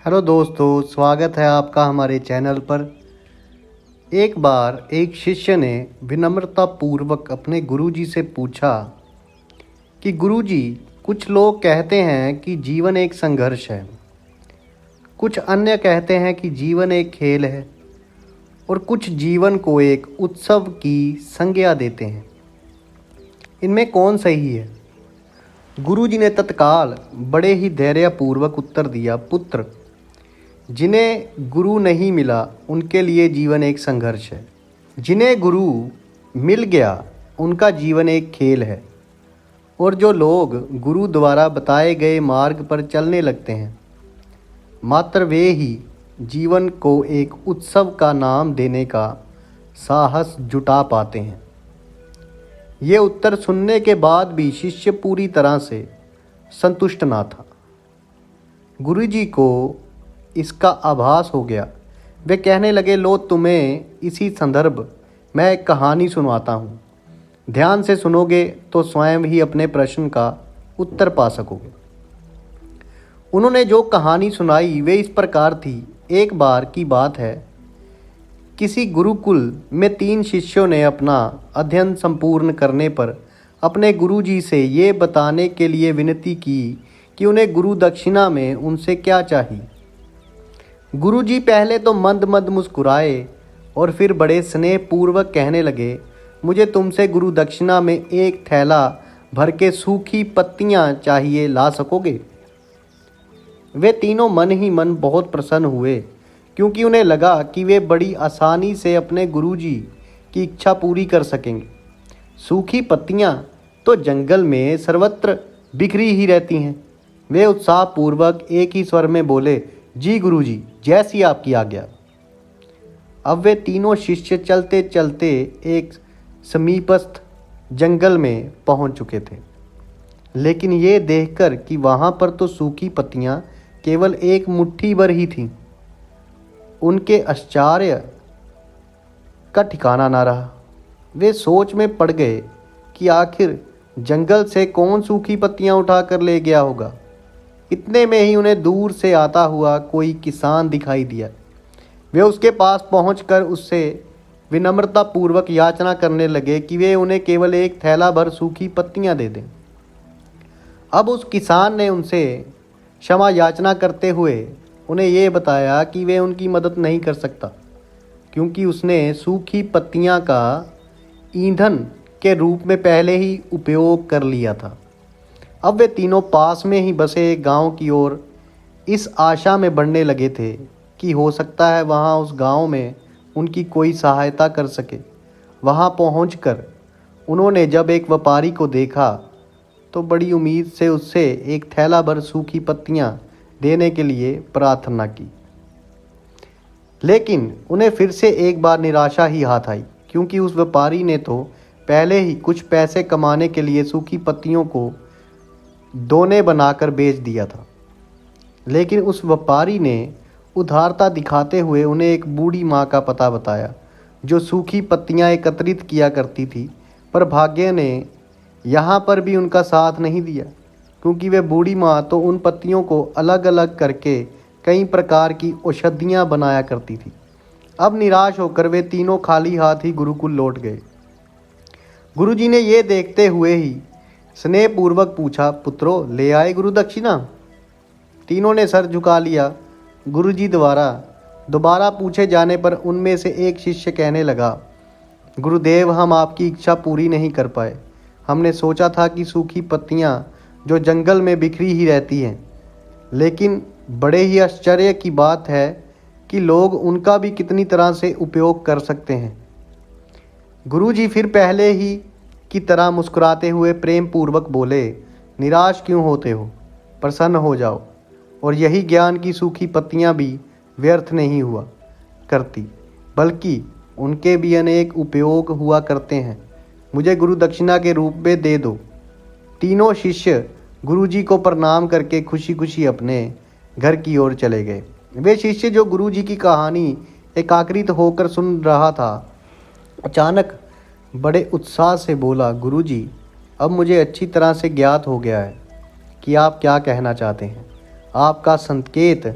Hello दोस्तों, स्वागत है आपका हमारे चैनल पर। एक बार एक शिष्य ने विनम्रतापूर्वक अपने गुरुजी से पूछा कि गुरुजी, कुछ लोग कहते हैं कि जीवन एक संघर्ष है, कुछ अन्य कहते हैं कि जीवन एक खेल है और कुछ जीवन को एक उत्सव की संज्ञा देते हैं। इनमें कौन सही है? गुरुजी ने तत्काल बड़े ही धैर्यपूर्वक उत्तर दिया, पुत्र, जिन्हें गुरु नहीं मिला उनके लिए जीवन एक संघर्ष है। जिन्हें गुरु मिल गया उनका जीवन एक खेल है। और जो लोग गुरु द्वारा बताए गए मार्ग पर चलने लगते हैं, मात्र वे ही जीवन को एक उत्सव का नाम देने का साहस जुटा पाते हैं। ये उत्तर सुनने के बाद भी शिष्य पूरी तरह से संतुष्ट ना था। गुरुजी को इसका आभास हो गया। वे कहने लगे, लो, तुम्हें इसी संदर्भ मैं एक कहानी सुनाता हूँ। ध्यान से सुनोगे तो स्वयं ही अपने प्रश्न का उत्तर पा सकोगे। उन्होंने जो कहानी सुनाई वे इस प्रकार थी। एक बार की बात है, किसी गुरुकुल में 3 शिष्यों ने अपना अध्ययन संपूर्ण करने पर अपने गुरुजी से ये बताने के लिए विनती की कि उन्हें गुरु दक्षिणा में उनसे क्या चाहिए। गुरुजी पहले तो मंद मंद मुस्कुराए और फिर बड़े स्नेहपूर्वक कहने लगे, मुझे तुमसे गुरु दक्षिणा में एक थैला भर के सूखी पत्तियां चाहिए, ला सकोगे? वे तीनों मन ही मन बहुत प्रसन्न हुए, क्योंकि उन्हें लगा कि वे बड़ी आसानी से अपने गुरुजी की इच्छा पूरी कर सकेंगे। सूखी पत्तियां तो जंगल में सर्वत्र बिखरी ही रहती हैं। वे उत्साहपूर्वक एक ही स्वर में बोले, जी गुरुजी, जैसी आपकी आज्ञा। अब वे तीनों शिष्य चलते चलते एक समीपस्थ जंगल में पहुंच चुके थे। लेकिन ये देखकर कि वहां पर तो सूखी पत्तियां केवल एक मुट्ठी भर ही थीं, उनके आश्चर्य का ठिकाना ना रहा। वे सोच में पड़ गए कि आखिर जंगल से कौन सूखी पत्तियां उठाकर ले गया होगा। इतने में ही उन्हें दूर से आता हुआ कोई किसान दिखाई दिया। वे उसके पास पहुंचकर उससे विनम्रतापूर्वक याचना करने लगे कि वे उन्हें केवल एक थैला भर सूखी पत्तियां दे दें। अब उस किसान ने उनसे क्षमा याचना करते हुए उन्हें ये बताया कि वे उनकी मदद नहीं कर सकता, क्योंकि उसने सूखी पत्तियां का ईंधन के रूप में पहले ही उपयोग कर लिया था। अब वे तीनों पास में ही बसे एक गांव की ओर इस आशा में बढ़ने लगे थे कि हो सकता है वहां उस गांव में उनकी कोई सहायता कर सके। वहां पहुंचकर उन्होंने जब एक व्यापारी को देखा तो बड़ी उम्मीद से उससे एक थैला भर सूखी पत्तियां देने के लिए प्रार्थना की। लेकिन उन्हें फिर से एक बार निराशा ही हाथ आई, क्योंकि उस व्यापारी ने तो पहले ही कुछ पैसे कमाने के लिए सूखी पत्तियों को दोने बनाकर बेच दिया था। लेकिन उस व्यापारी ने उदारता दिखाते हुए उन्हें एक बूढ़ी माँ का पता बताया, जो सूखी पत्तियां एकत्रित किया करती थी। पर भाग्य ने यहाँ पर भी उनका साथ नहीं दिया, क्योंकि वे बूढ़ी माँ तो उन पत्तियों को अलग अलग करके कई प्रकार की औषधियाँ बनाया करती थी। अब निराश होकर वे तीनों खाली हाथ ही गुरुकुल लौट गए। गुरुजी ने ये देखते हुए ही स्नेहपूर्वक पूछा, पुत्रो, ले आए गुरु दक्षिणा? तीनों ने सर झुका लिया। गुरुजी द्वारा दोबारा पूछे जाने पर उनमें से एक शिष्य कहने लगा, गुरुदेव, हम आपकी इच्छा पूरी नहीं कर पाए। हमने सोचा था कि सूखी पत्तियां जो जंगल में बिखरी ही रहती हैं, लेकिन बड़े ही आश्चर्य की बात है कि लोग उनका भी कितनी तरह से उपयोग कर सकते हैं। गुरुजी फिर पहले ही की तरह मुस्कुराते हुए प्रेम पूर्वक बोले, निराश क्यों होते हो? प्रसन्न हो जाओ। और यही ज्ञान की सूखी पत्तियां भी व्यर्थ नहीं हुआ करती, बल्कि उनके भी अनेक उपयोग हुआ करते हैं। मुझे गुरु दक्षिणा के रूप में दे दो। तीनों शिष्य गुरुजी को प्रणाम करके खुशी खुशी अपने घर की ओर चले गए। वे शिष्य जो गुरुजी की कहानी एकाग्रित होकर सुन रहा था, अचानक बड़े उत्साह से बोला, गुरुजी, अब मुझे अच्छी तरह से ज्ञात हो गया है कि आप क्या कहना चाहते हैं। आपका संकेत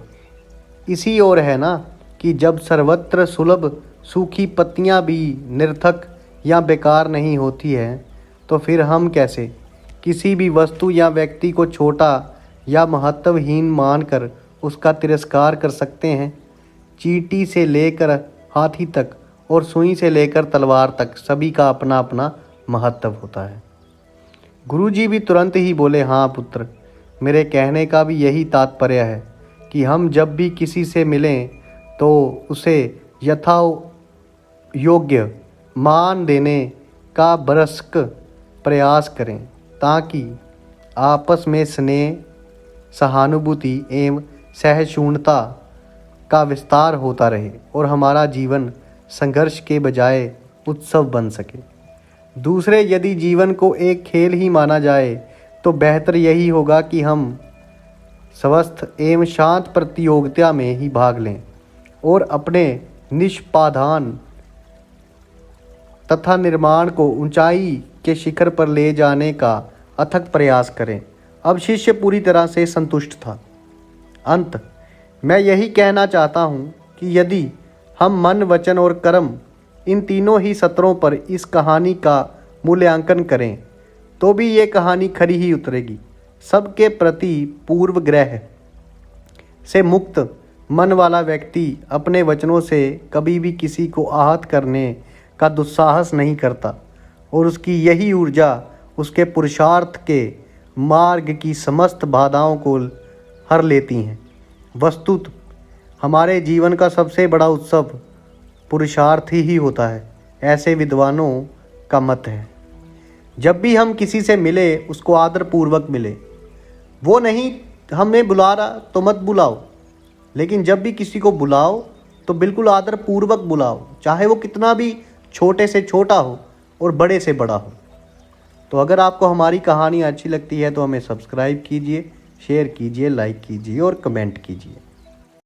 इसी ओर है ना कि जब सर्वत्र सुलभ सूखी पत्तियां भी निरर्थक या बेकार नहीं होती हैं, तो फिर हम कैसे किसी भी वस्तु या व्यक्ति को छोटा या महत्वहीन मानकर उसका तिरस्कार कर सकते हैं। चींटी से लेकर हाथी तक और सुई से लेकर तलवार तक सभी का अपना अपना महत्व होता है। गुरुजी भी तुरंत ही बोले, हाँ पुत्र, मेरे कहने का भी यही तात्पर्य है कि हम जब भी किसी से मिलें तो उसे यथा योग्य मान देने का भरसक प्रयास करें, ताकि आपस में स्नेह, सहानुभूति एवं सहिष्णुता का विस्तार होता रहे और हमारा जीवन संघर्ष के बजाय उत्सव बन सके। दूसरे, यदि जीवन को एक खेल ही माना जाए तो बेहतर यही होगा कि हम स्वस्थ एवं शांत प्रतियोगिता में ही भाग लें और अपने निष्पाधान तथा निर्माण को ऊंचाई के शिखर पर ले जाने का अथक प्रयास करें। अब शिष्य पूरी तरह से संतुष्ट था। अंत मैं यही कहना चाहता हूँ कि यदि हम मन, वचन और कर्म इन तीनों ही स्तरों पर इस कहानी का मूल्यांकन करें तो भी ये कहानी खरी ही उतरेगी। सबके प्रति पूर्वग्रह से मुक्त मन वाला व्यक्ति अपने वचनों से कभी भी किसी को आहत करने का दुस्साहस नहीं करता और उसकी यही ऊर्जा उसके पुरुषार्थ के मार्ग की समस्त बाधाओं को हर लेती हैं। वस्तुत हमारे जीवन का सबसे बड़ा उत्सव पुरुषार्थ ही होता है, ऐसे विद्वानों का मत है। जब भी हम किसी से मिले उसको आदरपूर्वक मिले। वो नहीं हमें बुला रहा तो मत बुलाओ, लेकिन जब भी किसी को बुलाओ तो बिल्कुल आदरपूर्वक बुलाओ, चाहे वो कितना भी छोटे से छोटा हो और बड़े से बड़ा हो। तो अगर आपको हमारी कहानी अच्छी लगती है तो हमें सब्सक्राइब कीजिए, शेयर कीजिए, लाइक कीजिए और कमेंट कीजिए।